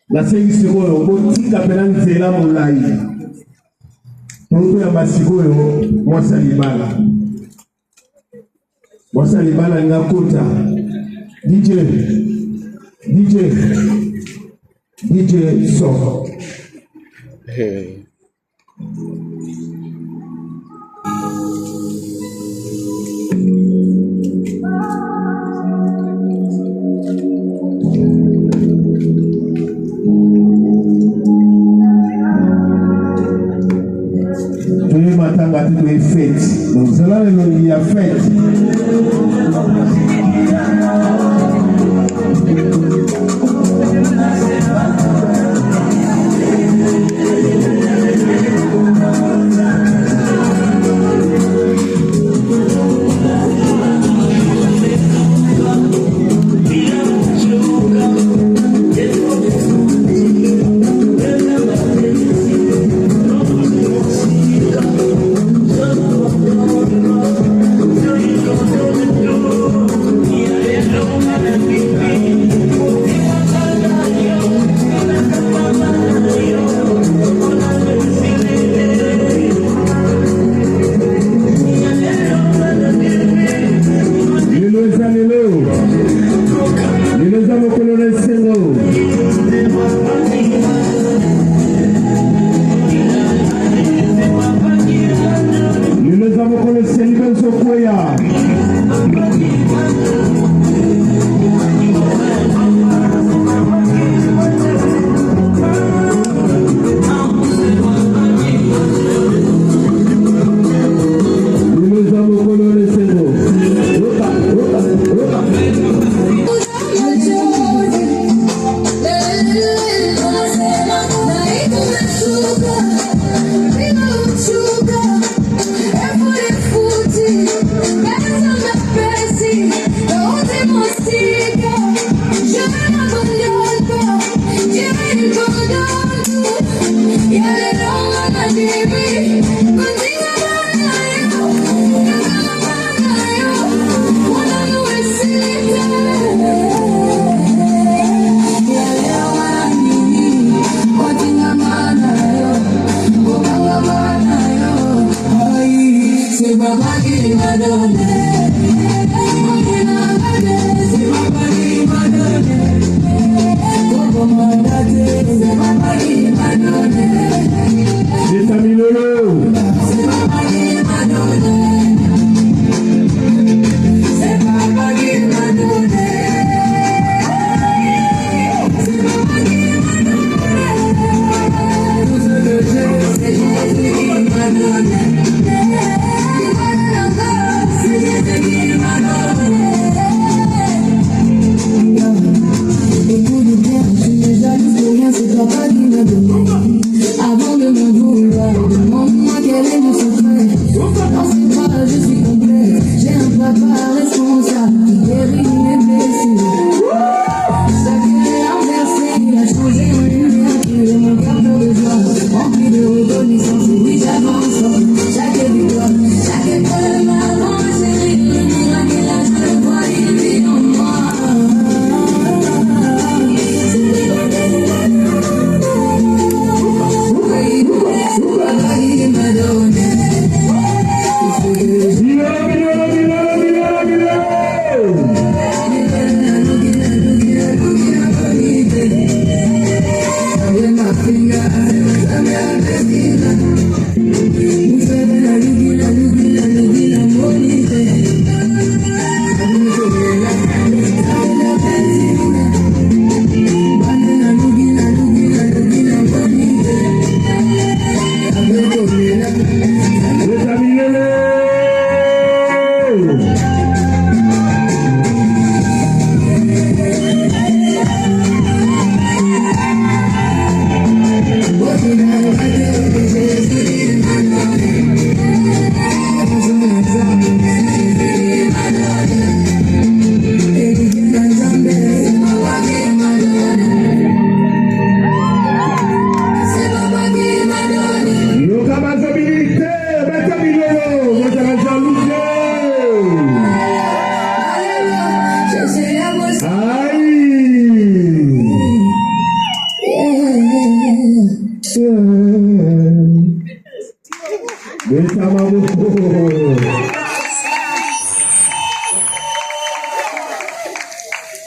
La série on boutique appelant Zela Moulay. Nous avons un moi salibala. Moi salibala ngakota. DJ so. Hey. Matanga tu es fête. Donc cela il y a fête. Let's go.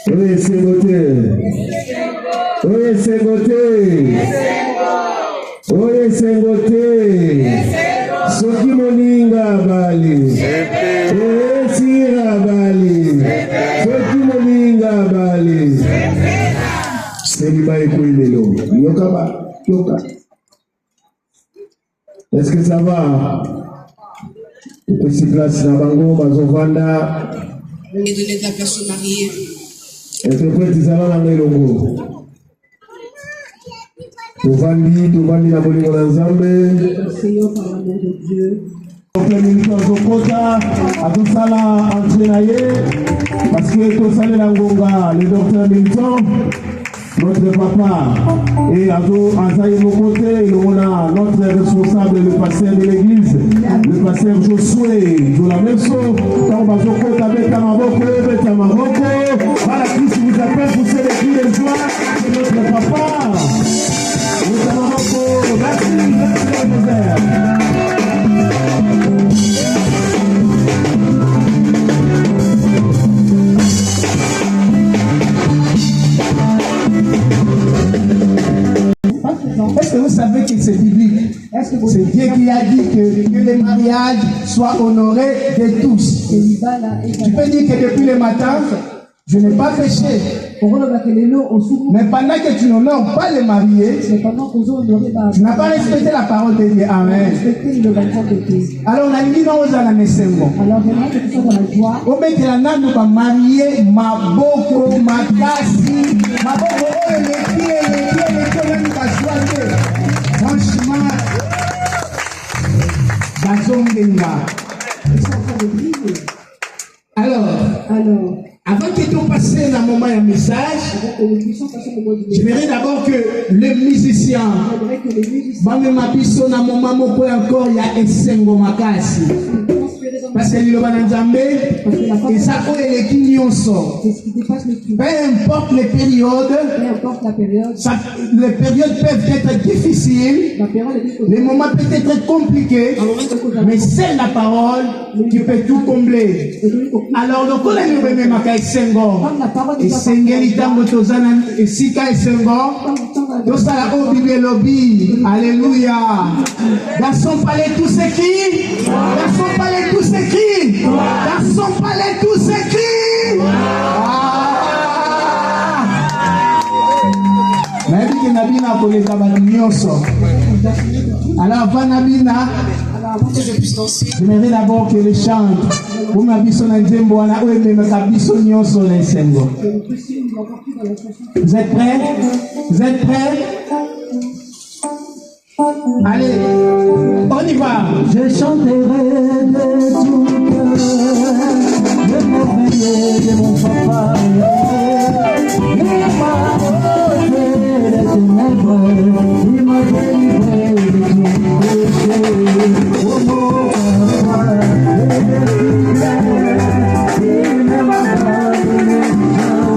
Oye Sengote. Oye Sengote. Oye Sengote. Soki moninga bali. Oye sira bali. Soki moninga bali. Seliba ekuilelo. Yoka ba. Yoka. Est-ce que ça va? Petit place na bango bazovanda. Et de les personnes mariées. Interprète Isala na ngelongo. Tuvandi na bolingo na Nzambe. Seigneur par l'amour de Dieu. Donc les militants Zokota à tout ça là entraîné parce que tout ça là ngonga le docteur militant notre papa et à tout Azaï Mokote on a notre responsable le pasteur de l'église le pasteur Josué de la même chose quand on va Zokota avec Tamaboko voilà Christ vous appelle pour célébrer les joies de notre papa Tamaboko merci Est-ce que vous savez que c'est biblique? C'est Dieu qui a dit que les mariages soient honorés de tous. Tu peux dire que depuis le matin, je n'ai pas péché. Mais pendant que tu n'honores pas les mariés, tu n'as pas respecté la parole de Dieu. Amen. Alors on a dit non aux ananesengo. On met la nana va marier maboko makasi maboko les pieds franchement alors avant que tu passes dans mon message, j'aimerais d'abord que les musiciens, encore il y a un sengo makasi. Parce que le Bananzambe, et ça est qui peu importe les périodes, les périodes peuvent être difficiles, les moments peuvent être compliqués, mais c'est la parole qui peut tout combler. Alors, le collègue de Maka Sengo, et Sengeli Tango Tozana, et Sika Sengo, tout ça la Bible lobby, alléluia. Dans son palais, tout c'est qui? Dans son palais, tout c'est qui? Dans son palais, tout c'est qui? Mais dit que Nabina pour les abandonioso. Alors, avant Nabina, j'aimerais d'abord que les chantent. Vous m'avez son nzembo na oui mais makabiso nyonso les sengo. Vous êtes prêts? Vous êtes prêts? Allez, on y va. Je chanterai de tout cœur le merveilleux de mon papa. Il m'a ôté les ténèbres, il m'a délivré de tout péché. Oh mon papa, il ne m'a pas donné jamais.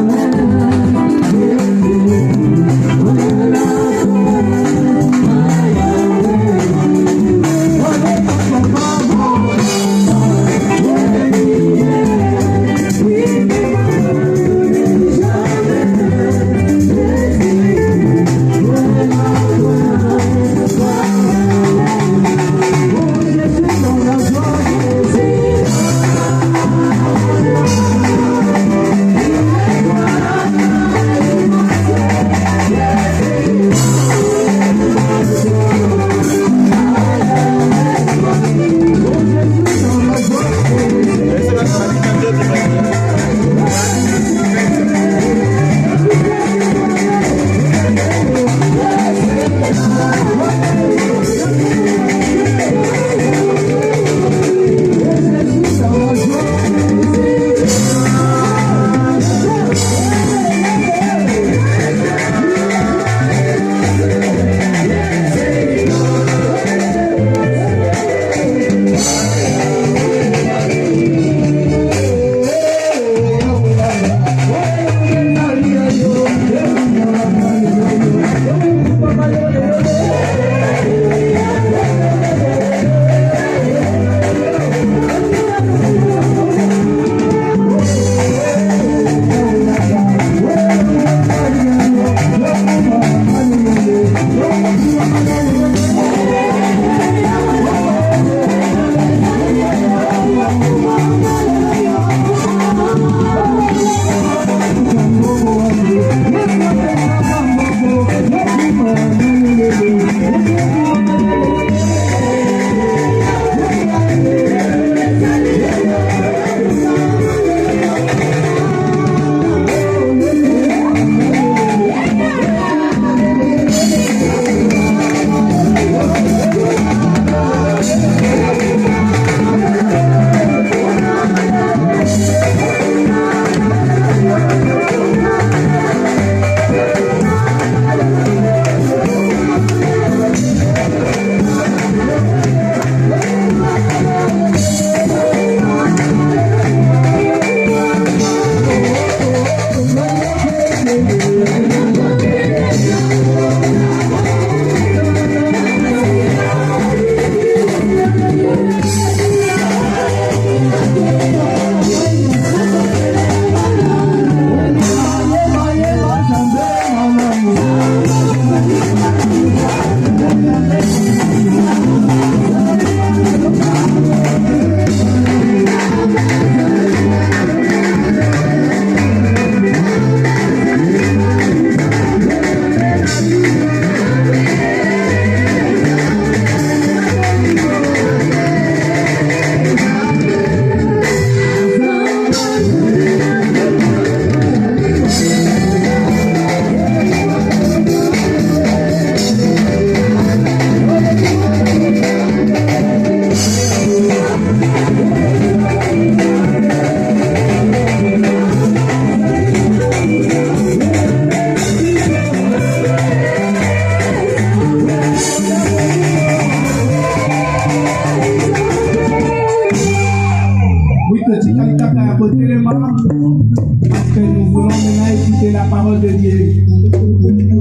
Parce que nous voulons maintenant écouter la parole de Dieu.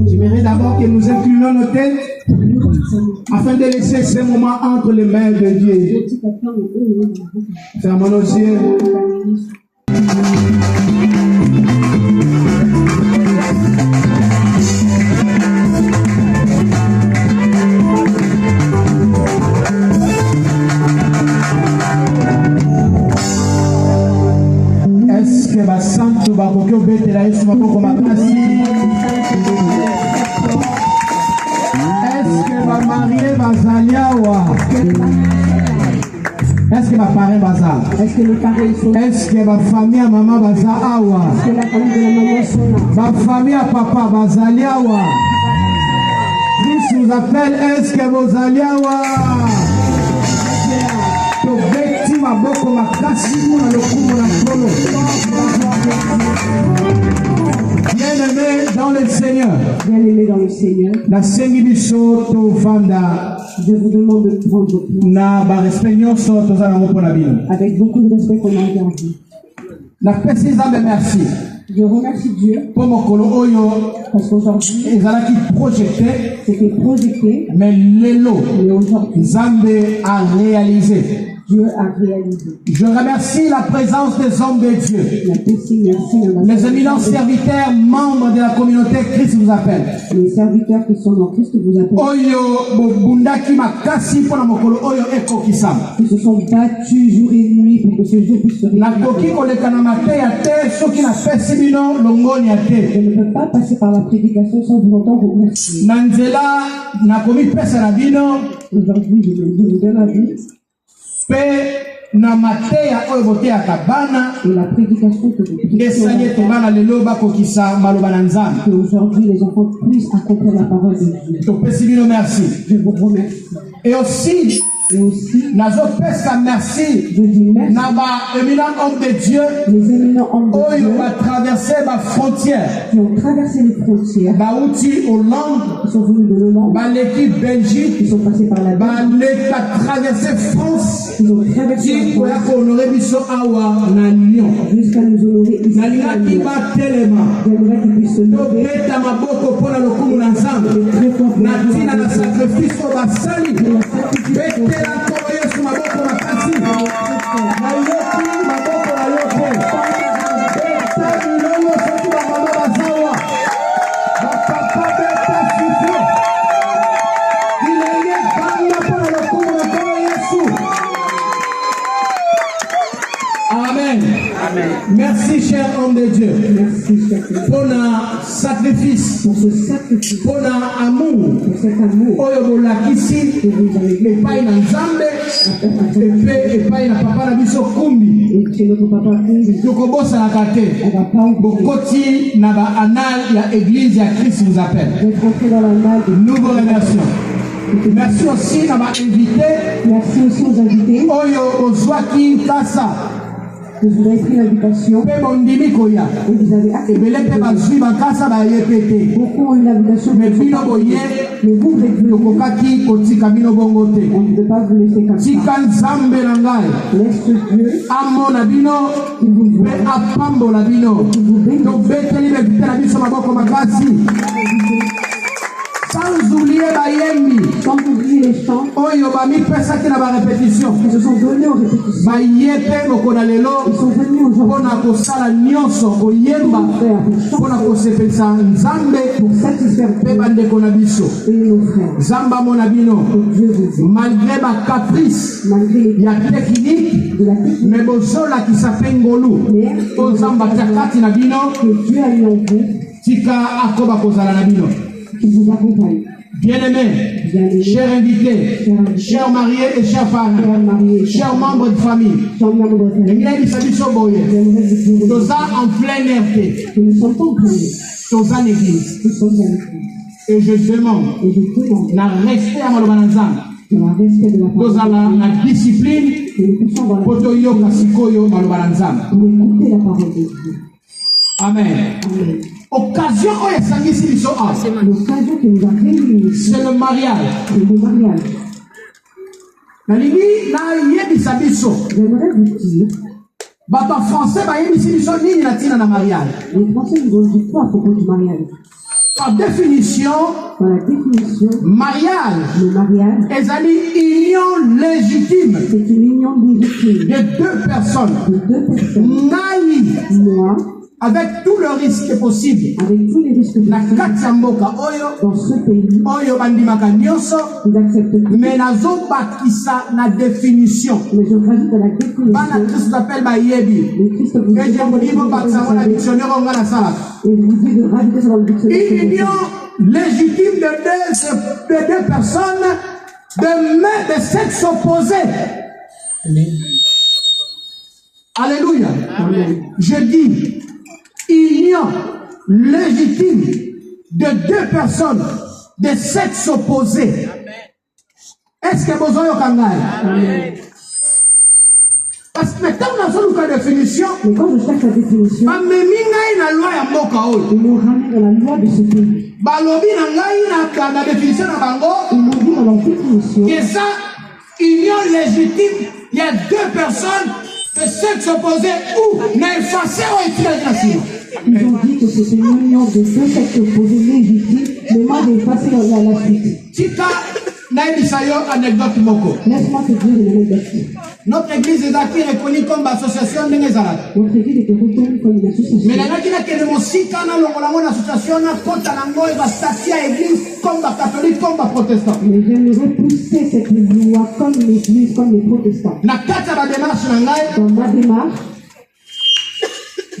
J'aimerais d'abord que nous inclinons nos têtes afin de laisser ce moment entre les mains de Dieu. Fermons nos yeux. Est-ce que ma santo bakoki obetela Yesu maboko makasi? Est-ce que ma mariée bazali awa? Est-ce que ma parent baza? Est-ce que les parents sont là? Est-ce que ma famille à maman baza awa? Est-ce que la famille de la maman sont là? Ma famille à papa bazali awa? Christ nous appelle, est-ce que vous allez awa? Tobeti maboko makasi muna lokumu na kolo. Bien-aimé dans le Seigneur. Bien-aimés dans le Seigneur, La sengi biso to vanda je vous demande de prendre place na ba respect nyonso tozala ngo pona bino. avec beaucoup de respect qu'on a entendu. Na pesi Nzambe merci. Je remercie Dieu Po mokolo oyo parce qu'aujourd'hui, ezalaki projeté c'était projeté, mais lelo mais aujourd'hui, Nzambe a réalisé. Dieu a réalisé. Je remercie la présence des hommes de Dieu. Merci, Les éminents serviteurs, membres de la communauté, Christ vous appelle. les serviteurs qui sont en Christ vous appellent, Oyo bobundaki makasi pona mokolo oyo ekokisama. qui se sont battus jour et nuit pour que ce jour puisse se réaliser. Nakoki koleka na mateya te soki napesi bino longoni ya te. Je ne peux pas passer par la prédication sans vous entendre vous remercier. Na nzela nakomipesa na bino Aujourd'hui, je vous donne la vie pe na mateya oyo boteyaka bana et la prédication que vous esali ete bana lelo bakokisa maloba na Nzambe. que aujourd'hui les enfants puissent accomplir la parole de Dieu. Topesi bino merci. Je vous remercie. Et aussi Et aussi, nazopesa merci je dis merci na ba éminent homme de Dieu les éminents hommes de oyo Dieu batraverse bafrontière qui ont traversé les frontières, bauti Hollande qui sont venus de Hollande, baleki Belgique qui sont passés par la Belgique, baleka traverse France qui ont traversé la tikoya France kohonore biso awa na Lyon. jusqu'à nous honorer ici. nalingaki batelema J'aimerais qu'ils puissent se lever tobeta maboko mpona lokumu na Nzambe très fort pour na ntina na nous. sacrifice oyo basali betela nkolo Yesu maboko makasi nayoki maboko na yo te beta bilongo soki bamama bazawa bapapa beta sifo bilenge banda mpona lokumu na nkolo Yesu. Amen. Merci cher homme de Dieu Merci, cher Seigneur, pour le sacrifice, pour ce sacrifice, pour l'amour pour cet amour oyo bolakisi que vous avez fait epai na Nzambe epe epai na papa na biso kumbi et chez notre papa Kumbi. tokobosanaka On te va pas oublier bokoti na baanal ya église ya Christ vous appelle. d'être entré dans la malle. Nous vous remercions. Merci aussi na bainvité Merci aussi aux invités. oyo ozwaki nkasa Vous avez pris l'invitation mpe bondimi koya et vous avez accepté. ebele mpe bazwi bakasa baye pe te Beaucoup ont eu l'invitation, me bino boye mais vous êtes venus. tokokaki kotika bino bongo te. On ne peut pas vous laisser comme ça. tika Nzambe na ngai Laisse Dieu amona bino qui vous mpe voit, apambola bino qui vous bénisse. tobeteli bebite na biso maboko makasi sans oublier bayembi Sans oublier les chants oyo bamipesaki na barépétition qui se sont donnés aux répétitions. baye mpe mokona lelo Ils sont venus aujourd'hui mpona kosala nyonso koyemba faire pour mpona chanter, kosepelisa Nzambe pour satisfaire mpe Dieu bandeko na biso. et nos frères. Nzambe amona bino Que Dieu vous aide. malgré bacaprice Malgré les ya technique de la technique me bozolakisa mpe ngolu o Nzambe atia kati na bino que Dieu a mis en vous, tika akoba kozala na bino. qui vous accompagne. Bien-aimés, Bien-aimés, chers invités, chers mariés et chers chers parents, mariés, chers membres de famille, chers membres de la famille, engilabisa biso boye j'aimerais vous dire toza en plein air te que nous sommes pas en train, toza na église nous sommes à l'église. et je demande Et je demande, na respect ya maloba na Nzambe dans la respect de la parole, tozala na discipline que nous puissions avoir po toyoka sikoyo maloba na Nzambe. pour écouter la parole de Dieu. Amen. Amen. Occasion oyo esangisi biso awa L'occasion qui nous a réunis, c'est le mariage. c'est le mariage. nalingi nayebisa biso J'aimerais vous dire En français, Les Français nous ont dit quoi à propos du mariage? par définition, Dans la définition, mariage le mariage, est une union légitime c'est une union légitime de deux personnes. de deux personnes. Naï, Moi, avec tout le risque possible. avec tous les risques La possibles, Katyamboka Oyo, dans ce pays, Oyo Bandimaka Nyonso, ils acceptent tout. mais nazo bakisa na définition. Mais je rajoute à la Bana définition, Christ appelle Bayebi. le Christ vous Et je vous dis, bon, bah, ça va, la dictionnaire, on va la salle. et je vous dis de rajouter ça dans le dictionnaire. Une union légitime de deux personnes de sexe opposé. Alléluia. Amen. Je dis union légitime de deux personnes de sexe opposé. Est-ce que vous avez Amen. parce que maintenant, on a une définition. Mais quand je cherche la définition, Ma meminga ina loi ya mboka oyo. ils m'ont ramené dans la loi de ce pays. Balobi na ngai na définition na bango. Ils m'ont dit dans la définition Que ça, union légitime, il y a deux personnes de sexe opposé ou n'a effacé ou étiré la cible. ils ont dit que c'était une union de deux sexes opposés légitimes, mais moi j'ai effacé la suite. Tika naibisa yo anecdote moko. Laisse-moi te dire une anecdote. Notre église est reconnue comme association ndenge ezalaka. Notre église était reconnue comme une Mais association. nangaki nakende mosika na longola ngo na association na kota nango estatia église comme catholique comme protestant. Mais j'aimerais pousser cette loi comme l'église, comme les protestants. Na kati ya badémarche na ngai Dans ma démarche,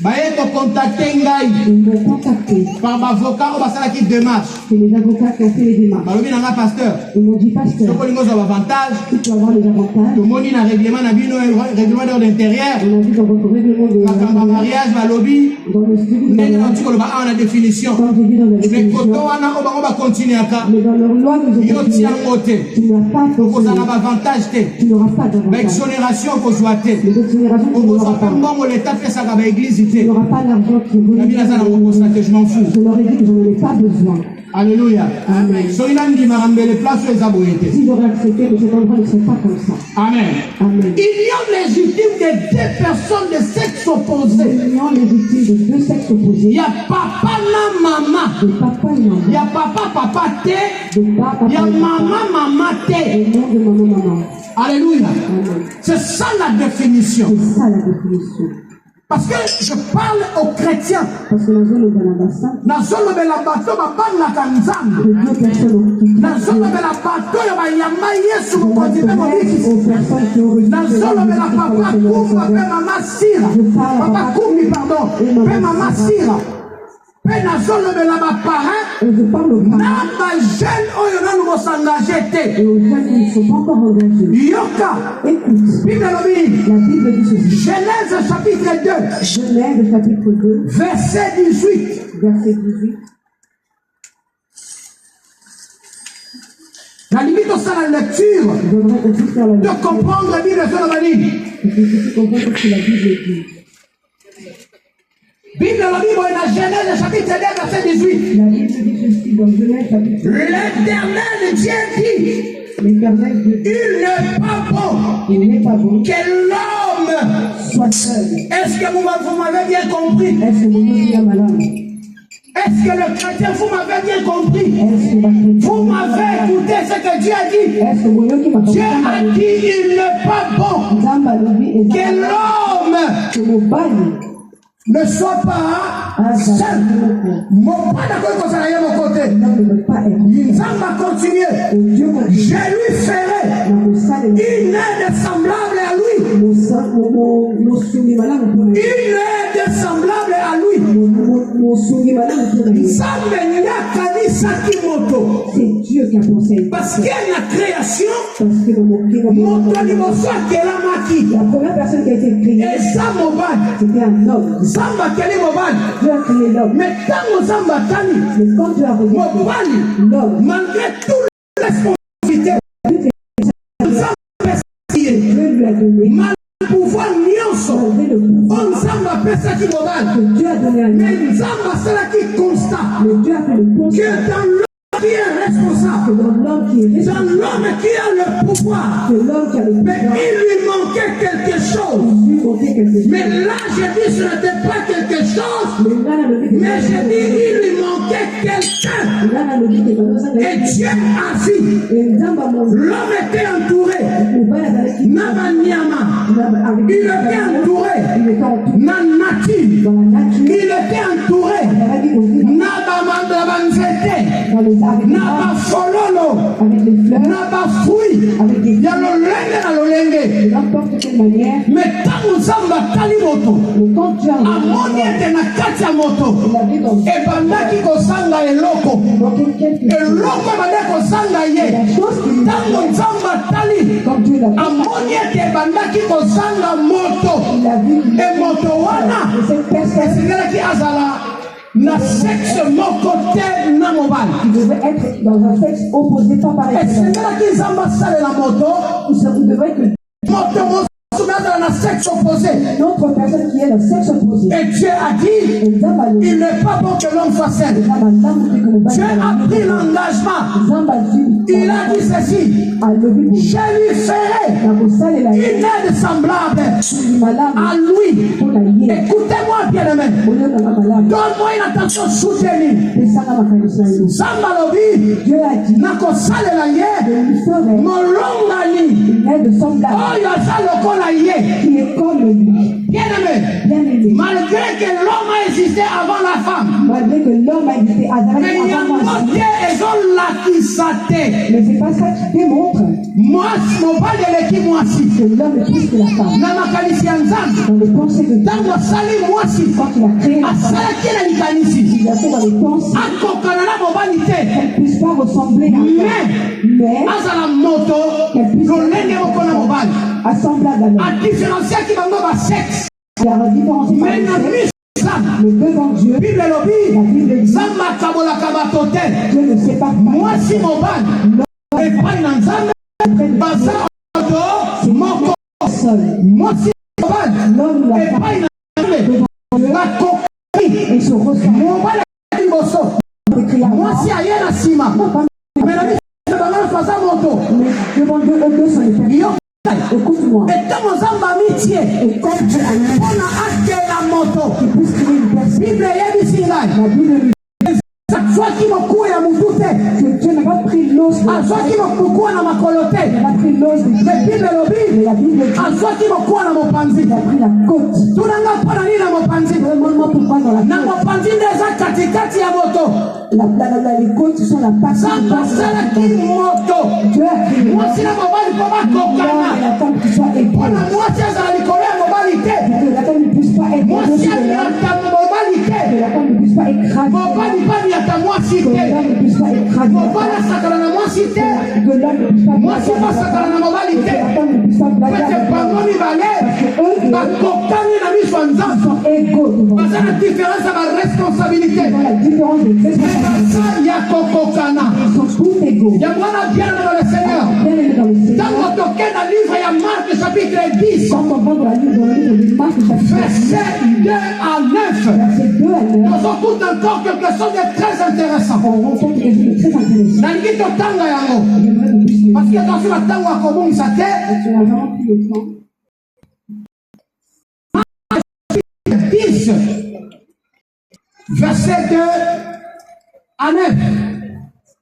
baye kocontacte ngai ils m'ont contacté. par bavocat oyo basalaki démarche. C'est les avocats qui ont fait les démarches. balobi na nga pasteur Ils m'ont dit, pasteur, soko olingi ozwa bavantage tu peux avoir les avantages. tomoni na règlement na bino règlement d'ordre intérieur On a vu dans votre règlement makambo ya de mariage balobi dans le style, ndenge nauti koloba awa na définition comme j'ai dit dans la mais koto définition, wana oyo bango bakontinuaka mais dans leur loi, nous yo avons ti dit, yango te tu n'as pas okozala continué, bavantage te tu n'auras pas d'avantage. baexonération okozwa te Les exonérations, tu okozwa n'auras mpe pas. mbongo leta apesaka baeglize Tu te n'auras pas l'argent qui est venu. nabi naza na kokosate je m'en fous. Je leur ai dit que je n'en ai pas besoin. Alléluia. Amen. soki nandimaka mbele place oyo eza boye te. Si j'aurais accepté que cet endroit ne serait pas comme ça. Amen. Amen. Union légitime de deux personnes de sexe opposé. L'union légitime de deux sexes Il opposés, y a papa na maman. de papa et Il y maman, a papa te. de papa Il y a et maman te. et nom de maman. Alléluia. Amen. C'est ça la définition. C'est ça la définition. Parce que je parle aux chrétiens. Parce que la zone de l'ambassade, Nazolobela bato babangaka nzambe. de deux personnes qui Nazolobela bato oyo bayamba Yesu mokonzi mpe mobikisi. aux personnes qui ont reçu Nazolobela papa Kumba mpe mama Sira. Papa Kumbi pardon. Mpe mama Sira. Mpe nazolobela baparrain. et je parle aux Na parents bajeune oyo nanu kosengage te. et aux jeunes qui ne sont pas encore engagés. Yoka. Écoute, Bible elobi. la Bible dit ceci. Genèse chapitre 2. Genèse chapitre 2, Verset 18. verset 18. nalingi tosala lecture J'aimerais qu'on puisse faire la de lecture. comprendre Bible ezoba nini. Parce que je comprends ce que la Bible dit. Bible elobi boye na Genèse chapitre 2 verset 18. La Bible dit ceci dans Genèse chapitre 2. L'Éternel Dieu dit, L'Éternel dit, il n'est pas bon il n'est pas bon que l'homme. soit seul. Est-ce que vous m'avez bien compris? Est-ce que mon Dieu est malade? Est-ce que le chrétien, vous m'avez bien compris? Est-ce que ma chrétienne Vous m'avez écouté ce que Dieu a dit. Est-ce que mon Dieu qui m'a Dieu a dit, il n'est pas bon Zamba lobi et que l'homme que mon bali ne soit pas seul. Mon pas d'accord comme ça, il y a mon côté. l'homme ne peut pas être. Ça va continuer. Et Dieu continue. Je lui ferai Dans le sang une aide semblable à lui. mon sang, mon soumis malade pour Une aide semblable à lui. mon soumis malade pour Nzambe nyakanisaki moto. C'est Dieu qui a pensé. Parce qu'il y a une création, Parce que dans mon cœur, moto liboso akelamaki. la première personne qui a été créée, Eza mobali. c'était un homme. Nzambe akeli mobali. Dieu a créé l'homme. Mais ntango Nzambe atali Mais quand Dieu a regardé mobali, l'homme, malgré toute responsabilité, Nzambe apesaki ye. Dieu lui a donné, Mal pouvoir nyonso. malgré le pouvoir O Nzambe apesaki mobali. que Dieu a donné à lui. Mais Nzambe asalaki constat Mais Dieu a fait le que constat dans l'homme qui est responsable, l'homme qui est dans responsable, l'homme qui a le pouvoir. que l'homme qui a le Mais pouvoir, il lui manquait quelque chose. lui manquait quelque chose. Mais là, je dis, ce n'était pas quelque chose, Mais là, on a dit que mais je dis, il lui manquait quelqu'un. là, on a dit que Et Dieu a vu. et Nzamba mon L'homme était entouré. mobile azalaki Nabanyama. avec Il était entouré. il était entouré Na nature. dans la nature, Il était entouré. azalaki aussi Nabamanda banzete. dans les arbres, Naba fololo. avec les fleurs, Naba fruit. avec des Ya lolenge na lolenge. de n'importe quelle manière. Mais tant Nzamba tali moto. Mais quand tu as Amoni ete na kati ya moto. il a vu dans Ebandaki kosanga eloko. manqué quelque chose. Eloko ebandaki kosanga ye. La chose qui lui Tango Nzamba tali. quand Dieu l'a vu, Amoni ete ebandaki kosanga moto. il a vu E moto wana. que cette personne esengelaki azala na sexe moko te na mobali. qui devait être dans un sexe opposé, pas pareil. esengelaki nzambe asalela moto Il devrait que moto mosusu azala na sexe opposé. une autre personne qui est le sexe opposé. Et Dieu a dit, Et Nzamba le il n'est pas bon que l'homme soit seul. Nzamba Nzamba dit que le Dieu bail a pris l'engagement. Nzamba dit Il a dit ceci, à lever pour je lui ferai la bossale et la une aide semblable malade à lui. pour la yé. Écoutez-moi bien aimé. Au lieu de la malade, Donne-moi une attention soutenue. et ça n'a pas fait Samba lobi, Dieu a dit nakosalela ye, de lui ferait molongani, une aide semblable oyo aza lokola ye. qui est comme lui. Bien aimé, Bien aimé. malgré que l'homme a existé avant la femme, Malgré que l'homme a été mais adapté il y a avant moi. moté ezolakisa te. Mais c'est pas ça qui démontre Mwasi mobali eleki mwasi que l'homme est plus que la femme. na makanisi ya nzambe. Dans les pensées de Dieu, Ntango asali mwasi quand il a créé la femme, asalaki na likanisi il a fait dans les pensées akokana na mobali te, qu'elle ne puisse pas ressembler à un homme, mais azala moto lolenge moko na mobali, assemblable à l'homme. adiferensiaki bango basexe. Il y a une différence Mais entre na les sexe, miso nzambe, mais devant Dieu, Bible la elobi Bible dit nzambe akabolaka bato te. Dieu ne sépare pas Mwasi mobali epai na nzambe baza moto moko. seul. Mwasi mobali L'homme ou la femme epai na nzambe bakokani. et se ressemble. Mobali ayeli liboso, Écrit avant, mwasi aye na nsima. Mais na miso bango nyonso aza moto. mais devant Dieu, eux deux sont les personnes. Yo Écoute-moi. etango nzambe amitie Et quand Dieu a mis mpona akela moto, qui puisse créer une personne, Bible eyebisi ngai la Bible lui azwaki mokuwa ya motu te, dit que Dieu n'a pas pris l'os de la azwaki mokuwa na makolo te. il n'a pas pris l'os de Mais Dieu. Bible elobi Mais la Bible dit azwaki mokuwa na mopanzi. qu'il a pris la côte. tunanga mpona nini na mopanzi? Demande-moi pourquoi dans la Na côte. mopanzi nde eza katikati ya moto. Les côtes sont la partie Nzambe de asalaki moto, Dieu a créé l'homme mwasi na mobali mpo et bakokana, la femme qui soit mpona égale. mwasi azala likolo ya mobali te, Que la femme ne puisse pas être mwasi au-dessus de l'homme. amiata mobali Que te, la femme ne puisse pas écraser. mobali mpe amiata mwasi Que te, l'homme ne puisse pas écraser. mobali asakana na mwasi te, Que l'homme ne puisse pas mwasi mpe asakana na mobali Que te. la femme ne puisse pas blaguer Pete avec bango l'homme. mibale Eux deux bakokani na miso ya nzambe, sont égaux devant baza na Dieu. différence ya baresponsabilité, Dans la différence de me responsabilité, baza ya kokokana. ils sont tous égaux. yango wana bien dans le Seigneur. Bien aimé dans le Ntango Seigneur. tokei na livre ya Marc chapitre 10 Quand on va dans le livre de Marc, chapitre 10, verset 2 à 9, verset 2 à 9, nous écoute encore quelque chose de très intéressant. on rencontre quelque chose de très intéressant. nalingi totanga yango J'aimerais qu'on puisse le parce que tosi na ntango ya kobongisa te. Tu n'as vraiment plus le temps. 10 verset 2 à 9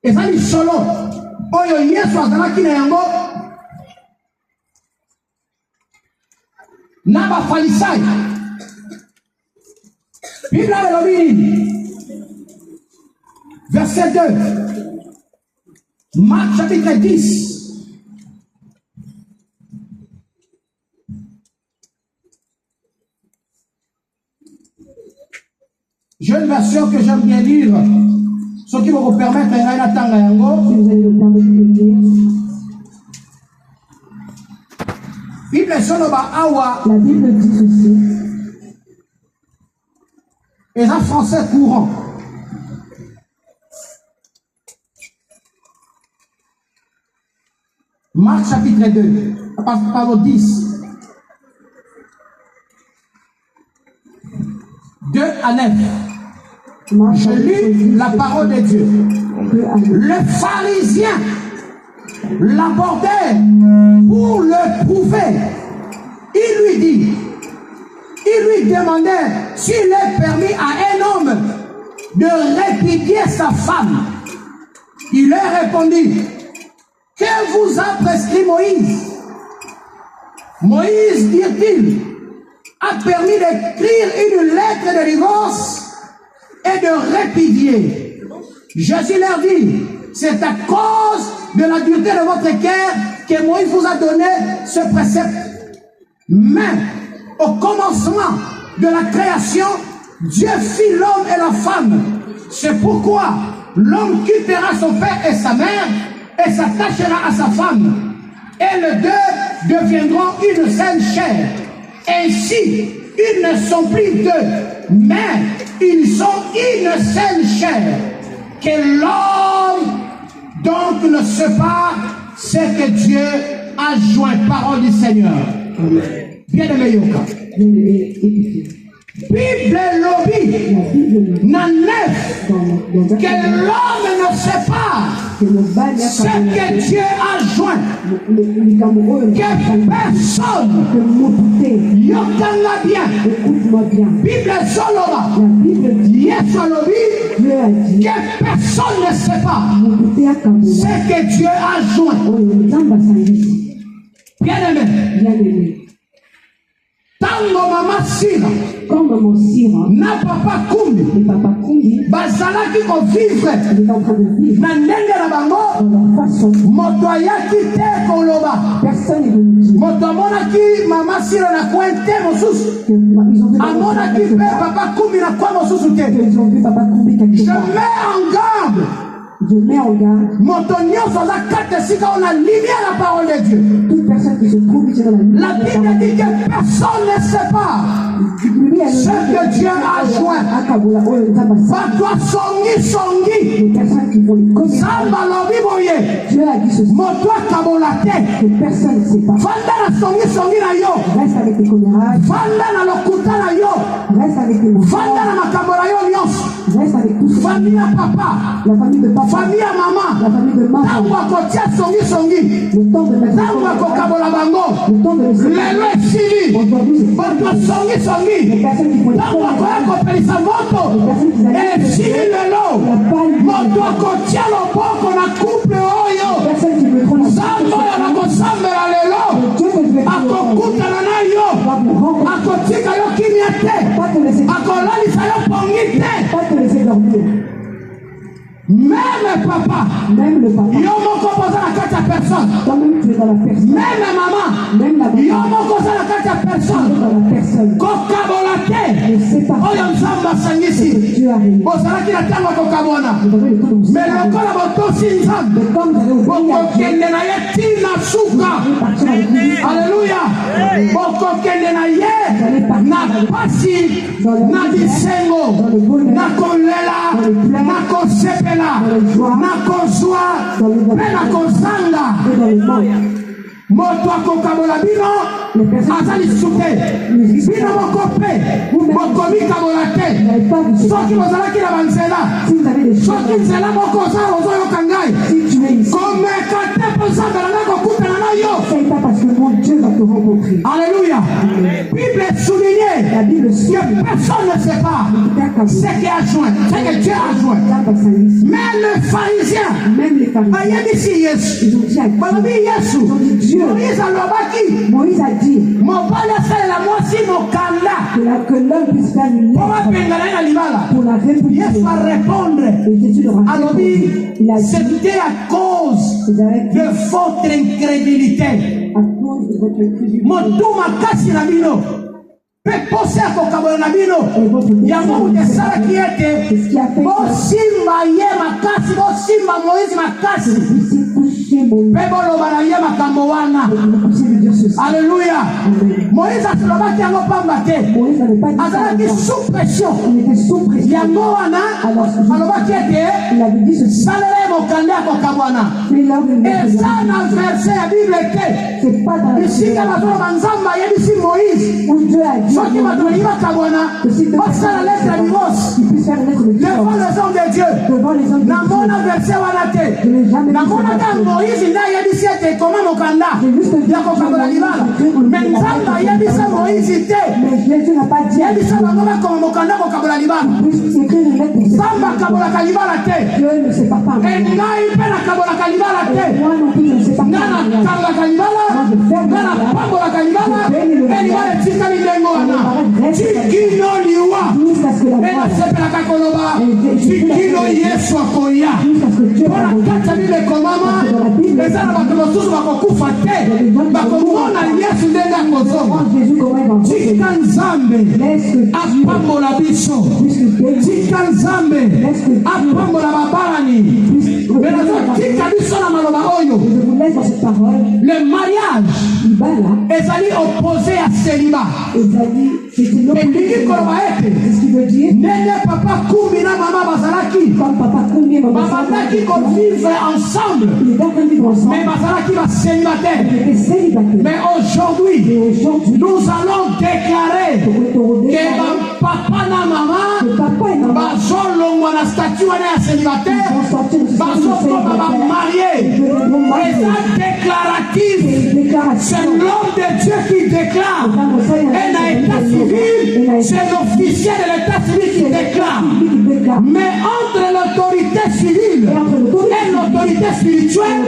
eza lisolo oyo yesu azalaki na yango na bafarisayi. Bible elobi nini? Verset 2, Marc chapitre 10. J'ai une version que j'aime bien lire. Ce qui va vous permettre de regarder la yango. Si vous avez le temps de le lire. Bible soloba awa La Bible dit ceci. est un français courant. Marc chapitre 2, pardon 10. 2 à 9. Marc Je chapitre lis 10, la parole de Dieu. Le pharisien l'abordait pour le prouver. Il lui demandait s'il est permis à un homme de répudier sa femme. Il leur répondit: que vous a prescrit Moïse? Moïse, dit-il, a permis d'écrire une lettre de divorce et de répudier. Jésus leur dit: c'est à cause de la dureté de votre cœur que Moïse vous a donné ce précepte. Mais au commencement de la création, Dieu fit l'homme et la femme. C'est pourquoi l'homme quittera son père et sa mère et s'attachera à sa femme. Et les deux deviendront une seule chair. Ainsi, ils ne sont plus deux, mais ils sont une seule chair. Que l'homme donc ne sépare ce que Dieu a joint. Parole du Seigneur. Bien-aimé Yoka. Bible lobby n'a neuf que l'homme ne sépare ce que Dieu a joint, que personne yokanga bien. Bible soloba Yesu lobby que personne ne sépare ce que Dieu a joint. Bien-aimé, tango mama sira, quand maman Sira, na papa kumbi, et papa Kumbi, bazalaki ko vivre il est en train de vivre na ndenge na bango, dans leur façon. moto ayaki te koloba, Personne n'est venu dire moto amonaki mama sira na coin te mosusu, que ils ont vu amonaki pe papa kumbi na coin mosusu te. ils ont vu papa Kumbi quelque Je part. mets en garde Je mets en garde moto nyonso aza kati esika on a lumière la parole de Dieu. toute personne qui se trouve ici dans la lumière. La Bible dit que personne ne sépare ce que Dieu a joint. Batwa songi Les personnes qui vont les commettre. Samba lobi boye Dieu a dit ceci, moto akabola te que personne ne sépare. fanda na songi na yo Reste avec tes commérages, fanda na lokuta na yo reste avec tes fanda enfants, na makambo na yo nyonso reste avec tous ceux. famille ya papa La famille de papa, famille ya mama la famille de ntango maman, akotia songi le temps de mettre ntango akokabola bango le temps de le séparer. lelo esili Aujourd'hui, c'est bato songi les personnes qui font les ntango akoya commérages, kopelisa moto esili lelo moto akotia loboko na couple oyo les personnes qui mettront la nzambe oyo nakosambela lelo Dieu que je vais akokutana na yo va vous rendre, akotika yo kimia te pas te laisser, akolalisa yo pongi te pas te laisser dormir. meme papa Même le papa, yo moko boza na kati ya personne toi-même tu es dans la personne, meme mama même la yo maman, moko oza na kati ya tu es personne dans la personne. kokabola te Ne sépare oyo nzambe pas ce asangisi que Dieu a réuni. bozalaki na ntango kokabwana Vous avez le temps de vous me séparer. lokola botosi nzambe Mais comme vous allez obéir à Dieu, bokokende na ye ntina suka vous partir avec lui. Alléluia. Bokokende na ye na pasi na bisengo na kolela na kosepela na kozwa mpe na kozanga Et dans le monde, moto akokabola bino aza lisusu te bino moko mpe bokomikabola vous te n'avez pas vous séparer. soki bozalaki na banzela Si vous avez des choses, soki nzela moko ozoyoka ngai si tu es ici, komeka te mpo nzambe na ngai kokutana na yo. c'est pas parce que mon Dieu va te rencontrer. Alléluia. Bible est soulignée La Bible suit que personne ne sait pas ce qui a joint, ce que Dieu a joint. Mais le pharisien, Même les pharisiens, ayebisi Yesu, ils ont dit à balobi Dieu, Yesu, ils ont dit Dieu, Moïse alobaki, Moïse a dit mobali asalela mwasi mokanda que l'homme puisse faire une mpo lettre bapengana ye na libala. pour la république. Yesu arépondre, Et Jésus leur a alobi répondu, il a dit, c'était à cause vous avez dit, de votre incrédulité. à cause de votre incrédulité Motu makasi na bino mpe posa ya kokabola na bino et votre yango moto esalaki ete c'est ce qui a fait que bosimba ye makasi bosimba moïse makasi vous puissiez toucher mon mpe boloba na ye makambo wana vous puissiez lui dire ce ceci. Alléluia. Moïse a salobaki yango pamba te. Moïse n'avait pas dit ça. Azalaki sous pression. Il était sous pression. Yango wana alobaki ete Il avait dit ceci. salele mokanda ya kokabwana. Mais là, eza na verset ya bible te. c'est pas dans la bisika bazoloba nzambe ayebisi moïse où Dieu a dit soki bato balingi bakabwana basala lettre ya divorce qu'il puisse faire lettre de devant divorce les hommes de Dieu. devant les hommes de namona Dieu. verset wana te. Je n'ai jamais vu namonaka ce verset. moïse nde ayebisi ete ekoma mokanda J'ai juste vu ya kokabola libala me nzambe ayebisa moïse te Mais Jésus n'a pas dit yebisa bango bakoma mokanda kokabola libala puisse écrire une lettre pour nzambe akabolaka libala te Dieu ne sait pas parler. engai mpe nakabolaka libala te Moi non plus, je ne sais pas nga parler. nakangaka libala nga napambolaka libala elibala etikali ndenge wana tikino liwa Jusqu'à ce que la voix, enasepelaka koloba tikino yesu akoya jusqu'à ce que Dieu mpona kati ya bible ekomama eza na bato mosusu bakokufa te bakomona yesu ndenge akozonga quand Jésus comment il va tika nzambe laisse que Dieu apambola biso puisse nous bénir. tika nzambe apambola babalani me nazotika biso na maloba oyo Je vous laisse dans cette parole. le mariage Ibala, ezali opposé ya célibat Esaïe, c'est une autre elingi koloba ete C'est ce qui veut dire, ndenge papa kumbi na mama bazalaki comme papa combien maman babandaki kovivre ensemble il est en train de vivre ensemble. mais bazalaki bacélibataire Il était célibataire. mais aujourd'hui Et aujourd'hui, nous allons déclarer que papa na mama le papa et maman bazolongwa na statut wana ya célibataire vont sortir de ce bazokoma bamarie eza déclaratif. C'est l'homme de Dieu qui déclare. Et dans l'état civil, c'est l'officier de l'état civil qui déclare. Mais entre l'autorité civile et l'autorité spirituelle,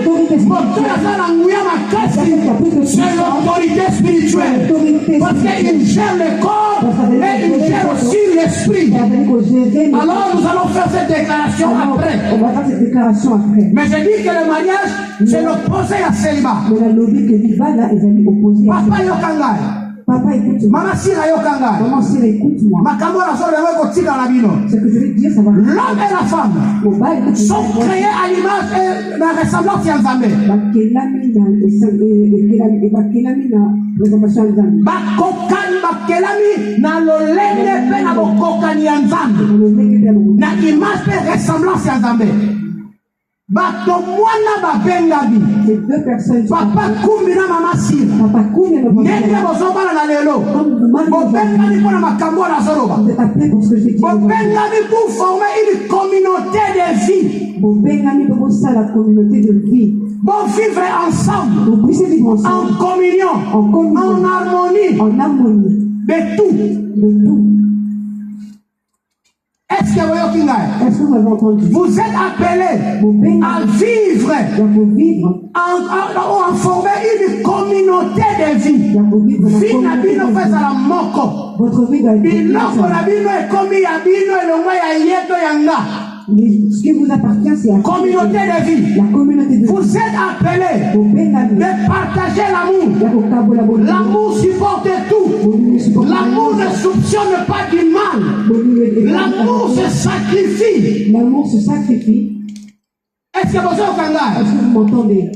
c'est l'autorité spirituelle. Parce qu'il gère le corps et il gère aussi l'esprit. Alors nous allons faire cette déclaration après. On va faire cette déclaration après. Mais je dis que le mariage, c'est l'opposé à célibat. Mais la logique est Ibala est allée opposer. Papa yokangai. Papa écoute-moi. Mama sira yokangai. Maman sira écoute-moi. Makambo na solo yango kotika na bino. Ce que je vais te dire, ça va. L'homme et la femme Mon bail, écoute, sont créés à l'image et la ressemblance ya Nzambe. Bakelami na présentation ya Nzambe. Bakokani bakelami na lolenge pe na bokokani ya Nzambe. Dans le ndenge ya Mungu. Na image pe ressemblance ya Nzambe. Bato mwana babengami. Ces deux personnes sont Papa kumbi na mama sira. Papa combien de Ndenge bozobala na lelo. Bobengami mpona makambo na zoloba. Vous êtes appelés pour ce que je dis. Bobengami pour former une communauté de vie. Bobengami pour ça la communauté de vie. Bon vivre ensemble. Vous puissiez vivre ensemble. En communion. En communion. En harmonie. En harmonie. De tout. De tout. Est-ce que vous Est-ce que vous avez entendu? vous êtes appelés Bobengami à vivre, doit vivre. à former une communauté de vie. Doit vivre dans la Vie na bino communauté. fait à la moko. Votre vie doit être Biloko na bino ekomi ya bino elongo ya yeto yanga. Mais ce qui vous appartient, c'est la Communauté de vie. La communauté de vie. Vous êtes appelés Bobengami. de partager l'amour. La vocabulaire bonne. L'amour supporte tout. L'amour ne soupçonne pas du mal. L'amour se sacrifie. L'amour se sacrifie. Est-ce que vous entendez? Est-ce que vous m'entendez?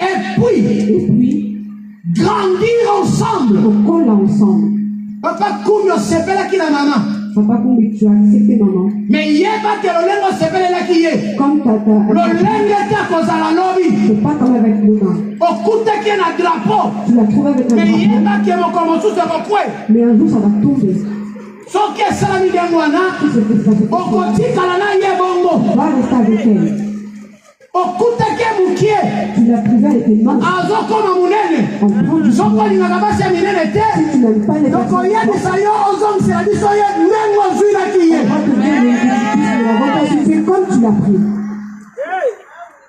Et puis, grandir ensemble. On colle là ensemble. Papa Koumio sepelaki na mama. Papa, comment tu as accepté maman? Mais yeba ke lolengo sepelelaki ye. Comme tata. Lolenge te kozala lobi. C'est pas comme avec le main. Okutaki na drapeau. Tu l'as trouvé avec un Mais drapeau. yeba ke moko mosusu ekokwe. Mais un jour, ça va tomber. Soki esalami ndenge wana, Tout ce que ça fait. okotikala na ye bongo. Va rester avec elle. Okutaki mokie. Tu l'as trouvé avec les mains. Azokoma munene. On prend du Soko olingaka basi ya minene te. Si tu n'aimes pas les Donc oyebisa yo ozongisela biso ye ndenge ozwilaki ye. on va te donner la repas. Tu fais comme tu l'as pris.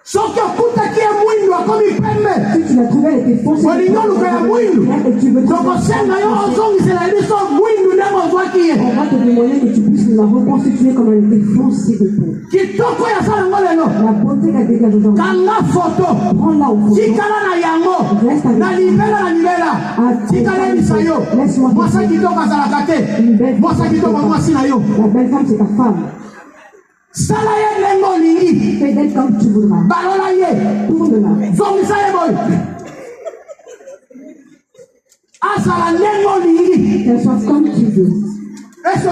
Soki okutaki ye mwindu akomi pembe. Si tu l'as trouvé avec tes forces. Olingi oluka ya mwindu. Et tu veux Donc osenga yo ozongisela biso mwindu ndenge ozwaki ye. on va te demander que tu puisses nous la reconstituer comme elle était foncée de peau. Kitoko ya sala ngo lelo. La beauté la dégage aujourd'hui. Kanga foto. Prends-la au fond. Tikala na yango. Na libela. Tikala ebisa yo. Mwasa kitoko azalaka te. Mwasa kitoko mwasi na yo. La belle femme, c'est ta femme. Sala ye ndenge olingi. Fais d'elle comme tu voudras. Balola ye. Tourne-la. Zongisa ye boye. Qu'elle soit comme tu veux. Est-ce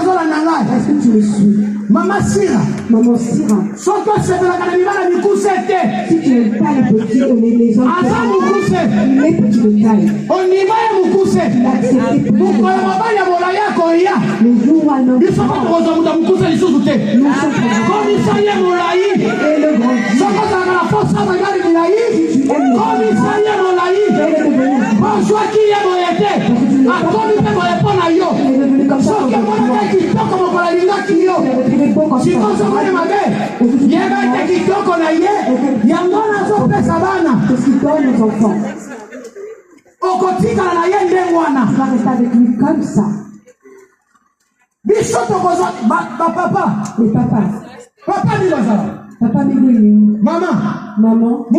que tu le suis? Maman Sira. Maman Sira. Si tu n'aimes pas les petits, les hommes, les petits de taille. Il a accepté pour nous. Le jour où un homme nous sommes et le grand Dieu. Tu vas rester avec lui comme ça. Les papas. Papa Miguel. Maman. Maman. Le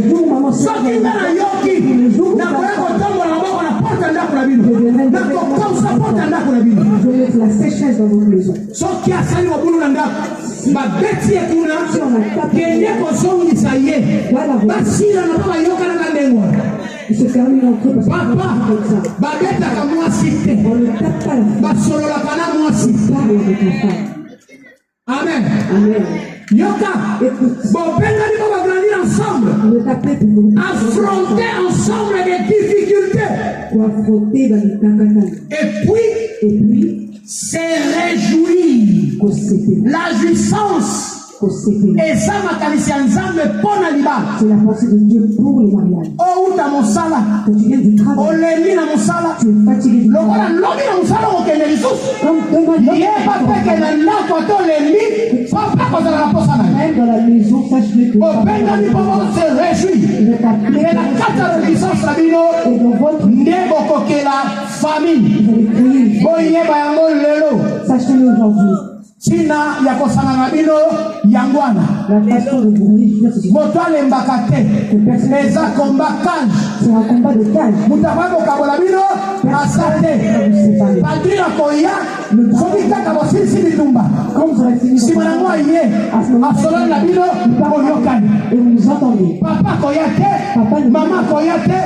jour où maman se réveille. Le jour où je vais mettre la sécheresse dans votre maison. Si on a tapé, voilà. Il se termine entre eux parce qu'on ne pas on ne tape pas la femme. Il parle avec la femme. Amen. Amen. Yoka. Écoute. Ensemble. On est appelé pour nous affronter ensemble des difficultés. Pour affronter dans les tatanas. Et puis se réjouir. La jouissance. Et ça m'a qualifié ensemble pour la libère. C'est la pensée de Dieu pour le mariage. Oh, où t'as mon sala? Quand tu viens du travail. Oh, les mines à mon sala. Tu es fatigué. Le voilà, l'homme à mon sala, on connaît les sources. Il n'y a pas fait que la langue, quand on les lit, pas quand on a la poste à la même dans la maison, sache-le que. Oh, ben, dans le moment, se réjouit. Et la carte de licence, la bino. Et dans votre. Nebo coquet la famille. Vous allez crier. Oh, il y a un mot lelo. Sachez-le aujourd'hui. China ya kosanga mabino yangwana la façon de vous réjouir c'est motale mbakate eza combat cage c'est un combat de cage mutabako kabola bino asate padri akoya soki kaka bosisi bitumba comme vous avez fini nsima nango aye asololi na bino boyokani et vous nous entendez papa koya te mama koya te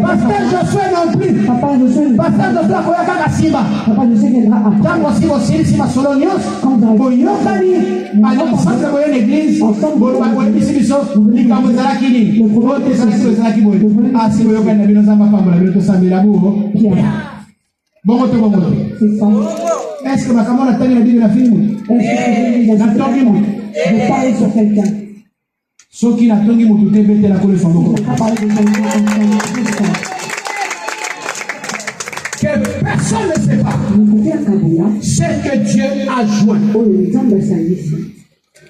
pasteur Josué non plus papa Josué pasteur Josué akoya kaka nsima papa Josué viendra après ntango si bosilisi masolo nyonso boyokani ensemble boye l'église boyebisi biso likambo ezalaki nini ote ezalaki ezalaki boye asi boyokani na bino nzambe apambola bino tosambela buo bongo te bongo te est-ce que makambo natangi na bino na fini natongi motu de parler sur quelqu'un soki natongi motu te betela kolefa moko que personne ne sait pas ce que Dieu a joint.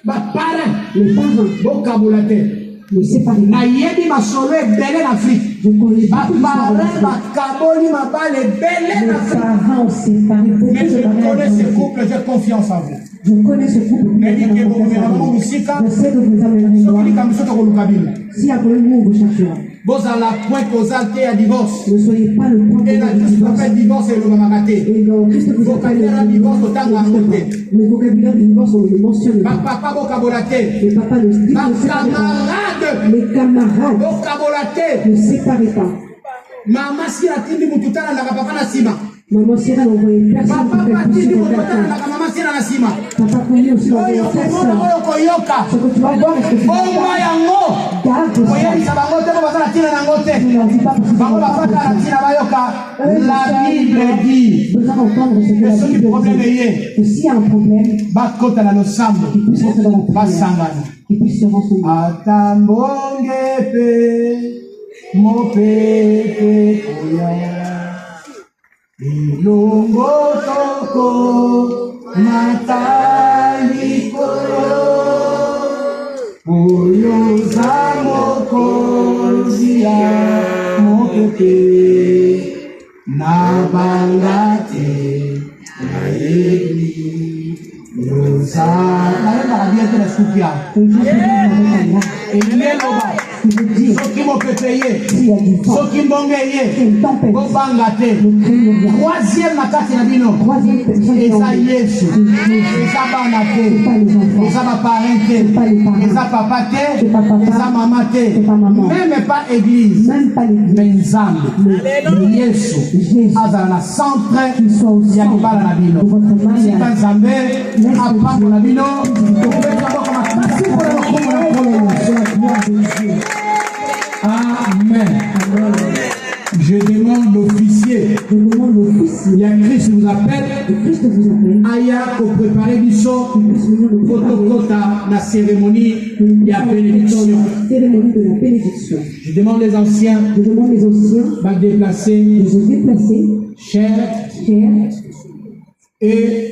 Les parents, vocabulaire. Ne séparer. Nayebi masolo ebele en Afrique. Je connais beaucoup de bakaboli mabale ebele en Afrique. parents séparés. Mais je connais ce couple, j'ai confiance en vous. Je connais ce couple. Je sais que vous amènerez loin. Si après vous, vous chercherez. Vous à la point causalité à divorce. Ne soyez pas le point Et la divorce et le mamagaté. Et dans Christ vous vocabulaire divorce autant qu'à côté. Le vocabulaire du divorce, on le mentionne. Papa vocabulaire. Le papa ne dit pas. Les camarades. Vocabulaire. Ne séparez pas. Maman si la tindi mututana na papa na sima. Maman Sira n'envoyait personne pour faire pousser ton personne. Papa connu aussi n'envoyait personne. Ce que tu vas voir, est-ce que tu vas voir? Garde ça. Ne leur dis pas parce que la Bible dit besoin d'entendre ce que la Bible dit. Que s'il y a un problème, qu'ils puissent rentrer dans la prière. Qu'ils puissent se renseigner. Ilungo toko mataliko Oyo zamoko zia mokete Nabangate naebi Yosa Naenda kabia tena sukia Eleloba Soki mokete peye s'il y a du vent, soki mbonge ye une tempête, kobanga te le crime ne vient. troisième na kati na bino Troisième personne qui eza est yesu eza bana te pas les enfants, eza baparrain te pas les parents, eza papa te c'est pas papa, eza mama te c'est pas maman, même pas église même pas l'église. mais nzambe yesu Jésus, azala na centre qu'il soit au ya centre libala na bino de votre sika mariage. nzambe apambola bino kopesa moko makasi mpona lokombo na nkolo C'est la gloire de Dieu. amen Amen. je demande l'officier Je demande l'officier ya Christ vous appelle de Christ vous appelle, aya koprepare biso puisse venir nous préparer kotokota na cérémonie ya bénédiction la cérémonie de la bénédiction. je demande les anciens Je demande les anciens va déplacer de se déplacer, chers chers, et